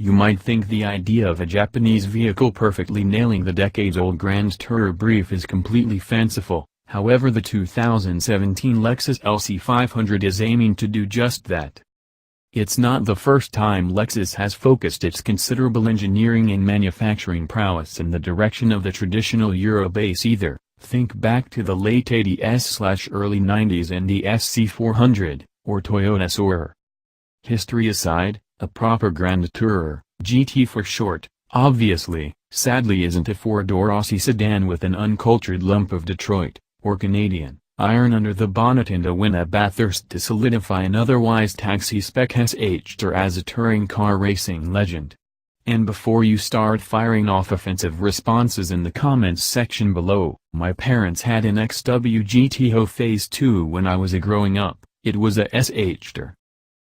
You might think the idea of a Japanese vehicle perfectly nailing the decades-old Grand Tourer brief is completely fanciful. However, the 2017 Lexus LC500 is aiming to do just that. It's not the first time Lexus has focused its considerable engineering and manufacturing prowess in the direction of the traditional Euro base either. Think back to the late 80s/early 90s and the SC400, or Toyota Soarer. History aside, a proper Grand Tourer, GT for short, obviously, sadly isn't a four-door Aussie sedan with an uncultured lump of Detroit, or Canadian, iron under the bonnet and a win at Bathurst to solidify an otherwise taxi-spec SH-ter as a touring car racing legend. And before you start firing off offensive responses in the comments section below, my parents had an XW GTO Phase 2 when I was growing up. It was a SH-ter.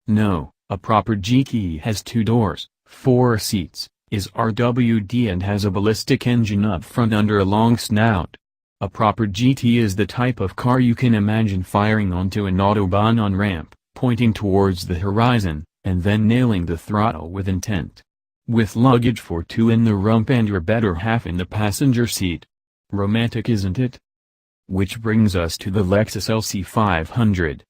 No, a proper GT has 2 doors, 4 seats, is RWD and has a ballistic engine up front under a long snout. A proper GT is the type of car you can imagine firing onto an autobahn on-ramp, pointing towards the horizon, and then nailing the throttle with intent. With luggage for 2 in the rump and your better half in the passenger seat. Romantic, isn't it? Which brings us to the Lexus LC500.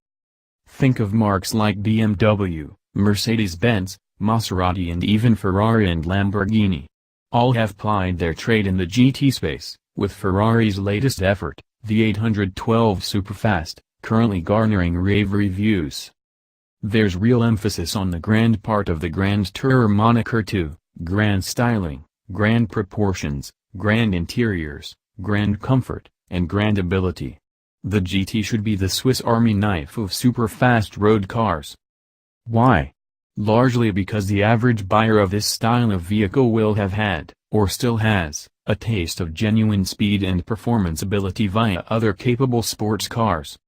Think of marques like BMW, Mercedes-Benz, Maserati and even Ferrari and Lamborghini. All have plied their trade in the GT space, with Ferrari's latest effort, the 812 Superfast, currently garnering rave reviews. There's real emphasis on the grand part of the Grand Tourer moniker too: grand styling, grand proportions, grand interiors, grand comfort, and grand ability. The GT should be the Swiss Army knife of super-fast road cars. Why? Largely because the average buyer of this style of vehicle will have had, or still has, a taste of genuine speed and performance ability via other capable sports cars.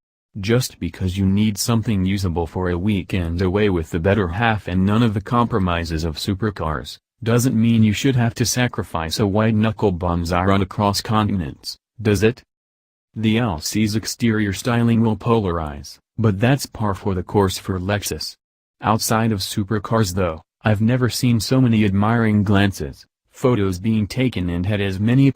Just because you need something usable for a weekend away with the better half and none of the compromises of supercars, doesn't mean you should have to sacrifice a white-knuckle bonzai run across continents, does it? The LC's exterior styling will polarize, but that's par for the course for Lexus. Outside of supercars though, I've never seen so many admiring glances, photos being taken and had as many